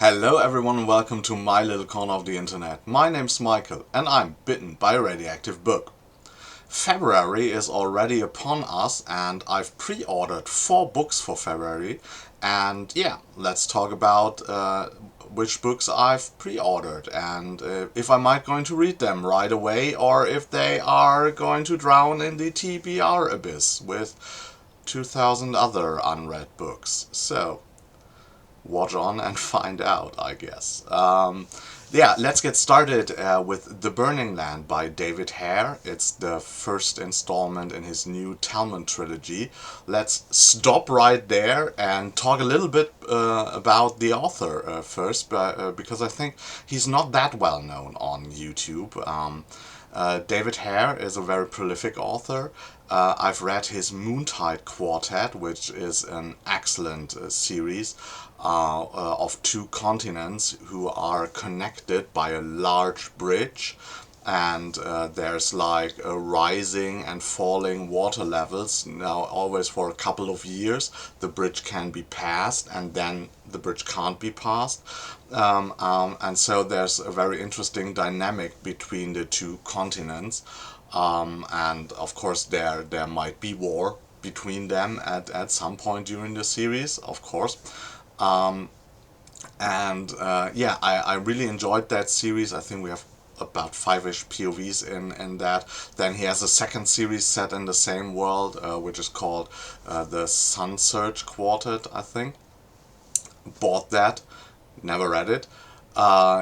Hello everyone and welcome to my little corner of the internet. My name's Michael and I'm bitten by a radioactive book. February is already upon us and I've pre-ordered 4 books for February, and yeah, let's talk about which books I've pre-ordered and if I might going to read them right away or if they are going to drown in the TBR abyss with 2000 other unread books. So watch on and find out, I guess. Yeah, let's get started with The Burning Land by David Hare. It's the first installment in his new Talmud trilogy. Let's stop right there and talk a little bit about the author first, because I think he's not that well known on YouTube. David Hare is a very prolific author. I've read his Moontide Quartet, which is an excellent series of 2 continents who are connected by a large bridge, and there's like a rising and falling water levels. Now always for a couple of years the bridge can be passed and then the bridge can't be passed, and so there's a very interesting dynamic between the 2 continents, and of course there might be war between them at some point during the series, of course. Yeah, I really enjoyed that series. I think we have about 5-ish POVs in that. Then he has a second series set in the same world, which is called the Sun Surge Quartet, I think. Bought that, never read it.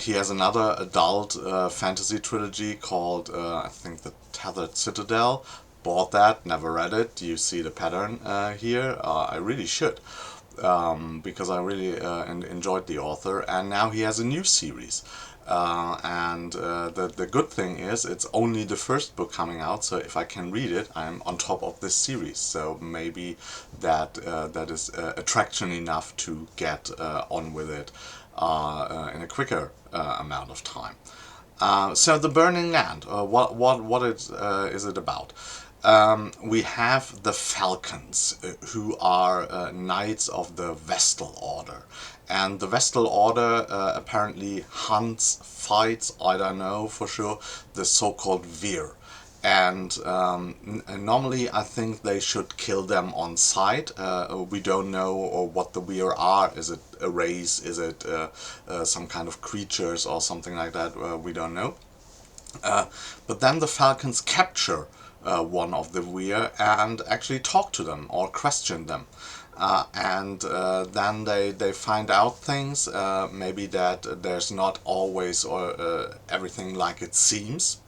He has another adult fantasy trilogy called, I think, The Tethered Citadel. Bought that, never read it. You see the pattern here. I really should. Because I really enjoyed the author, and now he has a new series. The good thing is it's only the first book coming out, so if I can read it, I'm on top of this series. So maybe that is attraction enough to get on with it in a quicker amount of time. So The Burning Land, is it about? We have the Falcons, who are knights of the Vestal Order. And the Vestal Order apparently hunts, fights, I don't know for sure, the so-called Veer. And normally I think they should kill them on sight. We don't know what the Veer are. Is it a race? Is it some kind of creatures or something like that? We don't know. But then the Falcons capture one of the Veer and actually talk to them or question them. Then they find out things, maybe that there's not always everything like it seems,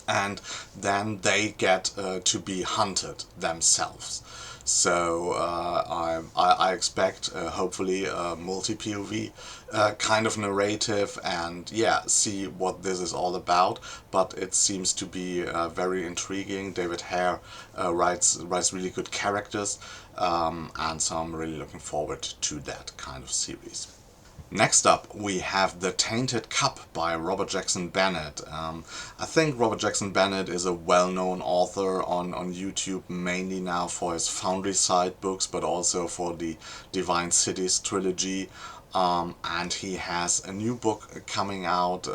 and then they get to be hunted themselves. So I expect hopefully a multi-POV kind of narrative, and yeah, see what this is all about. But it seems to be very intriguing. David Hare writes really good characters, and so I'm really looking forward to that kind of series. Next up, we have The Tainted Cup by Robert Jackson Bennett. I think Robert Jackson Bennett is a well-known author on YouTube, mainly now for his Foundry-side books, but also for the Divine Cities trilogy. And he has a new book coming out,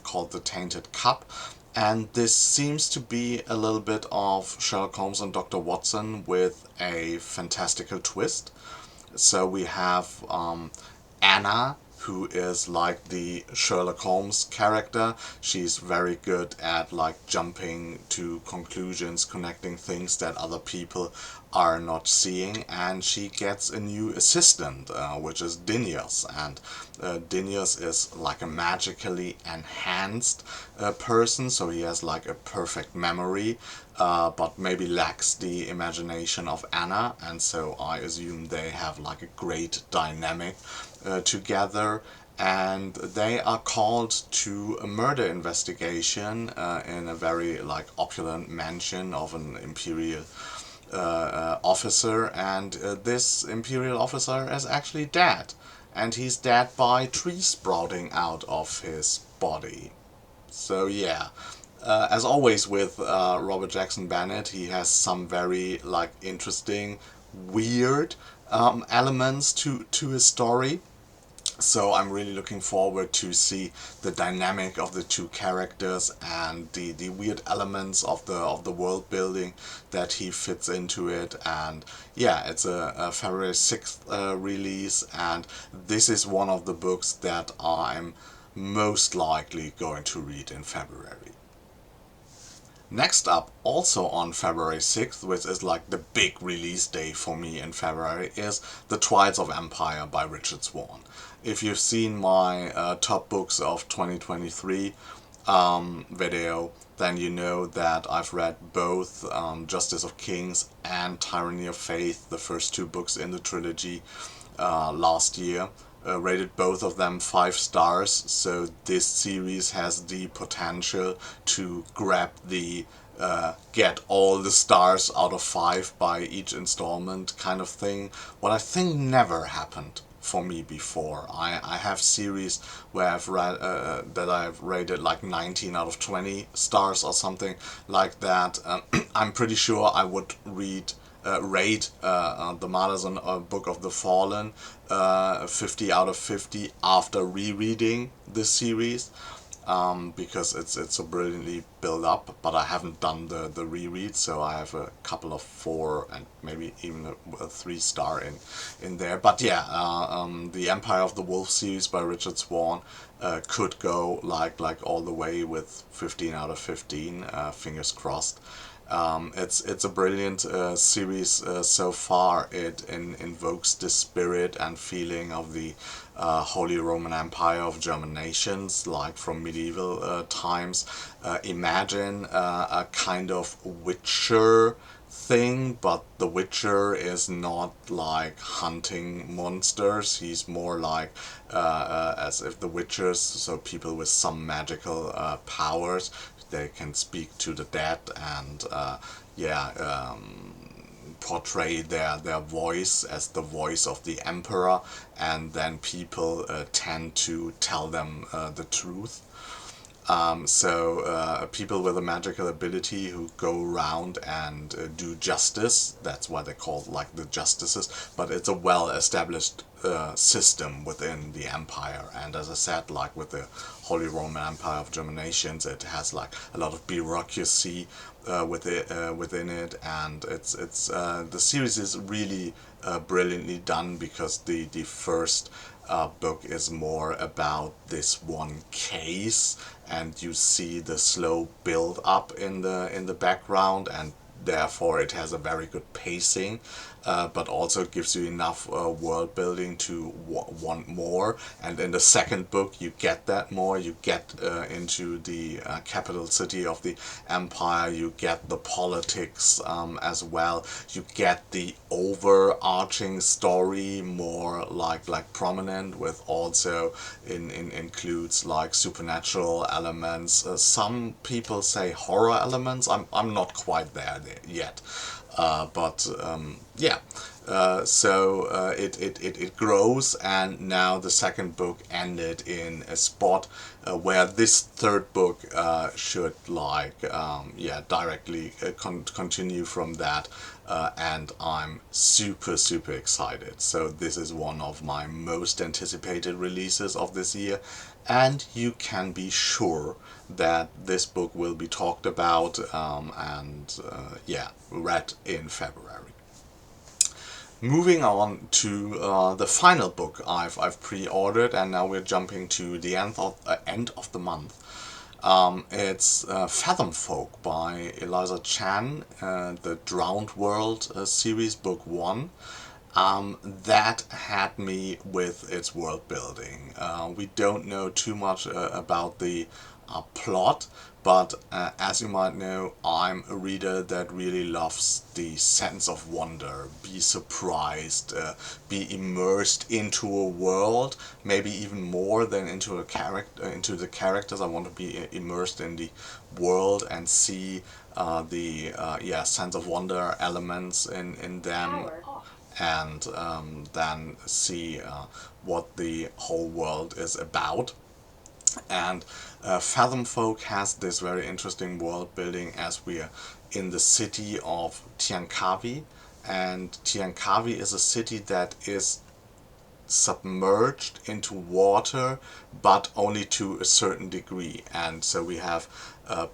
called The Tainted Cup. And this seems to be a little bit of Sherlock Holmes and Dr. Watson with a fantastical twist. So we have Anna, who is like the Sherlock Holmes character. She's very good at like jumping to conclusions, connecting things that other people are not seeing, and she gets a new assistant, which is Dinius, and Dinius is like a magically enhanced person, so he has like a perfect memory, but maybe lacks the imagination of Anna, and so I assume they have like a great dynamic together, and they are called to a murder investigation in a very like opulent mansion of an imperial officer, and this imperial officer is actually dead, and he's dead by trees sprouting out of his body. So yeah, as always with Robert Jackson Bennett, he has some very like interesting, weird elements to his story. So I'm really looking forward to see the dynamic of the two characters and the weird elements of the world building that he fits into it. And yeah, it's a February 6th release, and this is one of the books that I'm most likely going to read in February. Next up, also on February 6th, which is like the big release day for me in February, is The Twid of Empire by Richard Swan. If you've seen my top books of 2023 video, then you know that I've read both Justice of Kings and Tyranny of Faith, the first two books in the trilogy, last year. Rated both of them 5 stars, so this series has the potential to grab the get all the stars out of 5 by each installment kind of thing. What I think never happened for me before. I have series where I've read that I've rated like 19 out of 20 stars or something like that. I'm pretty sure I would rate the Marathon Book of the Fallen 50 out of 50 after rereading this series, because it's so brilliantly built up. But I haven't done the reread, so I have a couple of 4 and maybe even a 3 star in there. But yeah, the Empire of the Wolf series by Richard Swan could go like all the way with 15 out of 15. Fingers crossed. It's a brilliant series so far. It invokes the spirit and feeling of the Holy Roman Empire of German nations, like from medieval times. Imagine a kind of Witcher thing, but the Witcher is not like hunting monsters. He's more like as if the Witchers, so people with some magical powers, they can speak to the dead and yeah, portray their voice as the voice of the emperor, and then people tend to tell them the truth. So people with a magical ability who go around and do justice. That's why they're called like the justices. But it's a well-established system within the empire. And as I said, like with the Holy Roman Empire of German nations, it has like a lot of bureaucracy within it, and it's the series is really brilliantly done, because the first book is more about this one case, and you see the slow build up in the background, and therefore it has a very good pacing, but also gives you enough world building to want more. And in the second book you get that more. You get into the capital city of the empire, you get the politics as well, you get the overarching story more like prominent, with also includes like supernatural elements. Some people say horror elements. I'm not quite there yet. But yeah, it grows, and now the second book ended in a spot where this third book should like yeah, directly continue from that, and I'm super excited. So this is one of my most anticipated releases of this year, and you can be sure that this book will be talked about and yeah, read in February. Moving on to the final book I've pre-ordered, and now we're jumping to the end of the month. It's Fathomfolk by Eliza Chan, the Drowned World series, book 1. That had me with its world building. We don't know too much about the plot, but as you might know, I'm a reader that really loves the sense of wonder, be surprised, be immersed into a world, maybe even more than into into the characters. I want to be immersed in the world and see the yeah, sense of wonder elements in them, and then see what the whole world is about. And Fathom Folk has this very interesting world building, as we are in the city of Tiankavi. And Tiankavi is a city that is submerged into water, but only to a certain degree. And so we have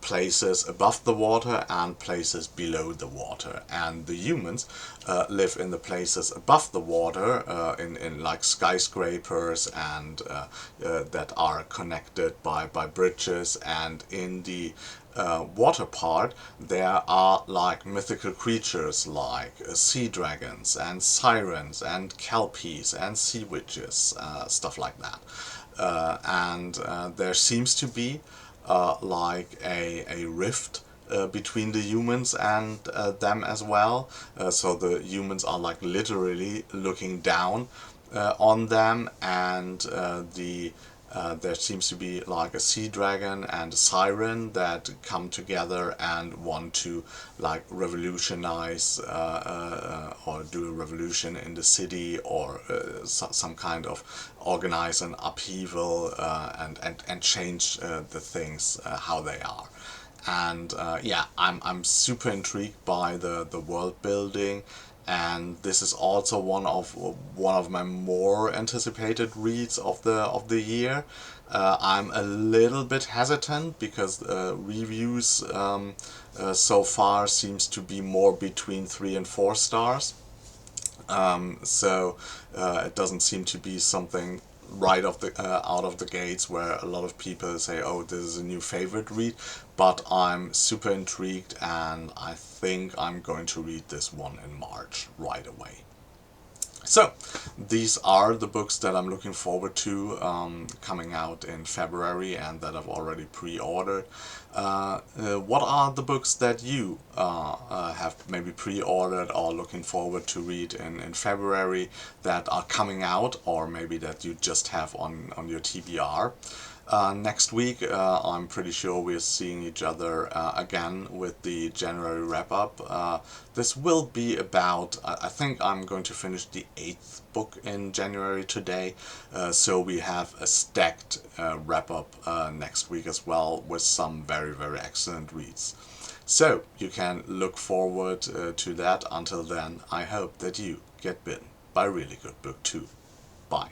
places above the water and places below the water. And the humans live in the places above the water, in like skyscrapers and that are connected by bridges. And in the water part, there are like mythical creatures like sea dragons and sirens and kelpies and sea witches, stuff like that. And there seems to be like a rift between the humans and them as well. So the humans are like literally looking down on them, and there seems to be like a sea dragon and a siren that come together and want to like revolutionize or do a revolution in the city, or some kind of organize an upheaval and change the things how they are. And yeah, I'm super intrigued by the world building, and this is also one of my more anticipated reads of the year. I'm a little bit hesitant because reviews so far seems to be more between 3 and 4 stars. So it doesn't seem to be something right off the out of the gates where a lot of people say, "Oh, this is a new favorite read." But I'm super intrigued, and I think I'm going to read this one in March right away. So, these are the books that I'm looking forward to coming out in February and that I've already pre-ordered. What are the books that you have maybe pre-ordered or looking forward to read in February that are coming out, or maybe that you just have on your TBR? Next week, I'm pretty sure we're seeing each other again with the January wrap-up. This will be about, I think I'm going to finish the 8th book in January today, so we have a stacked wrap-up next week as well with some very, very excellent reads. So you can look forward to that. Until then, I hope that you get bitten by a really good book too. Bye.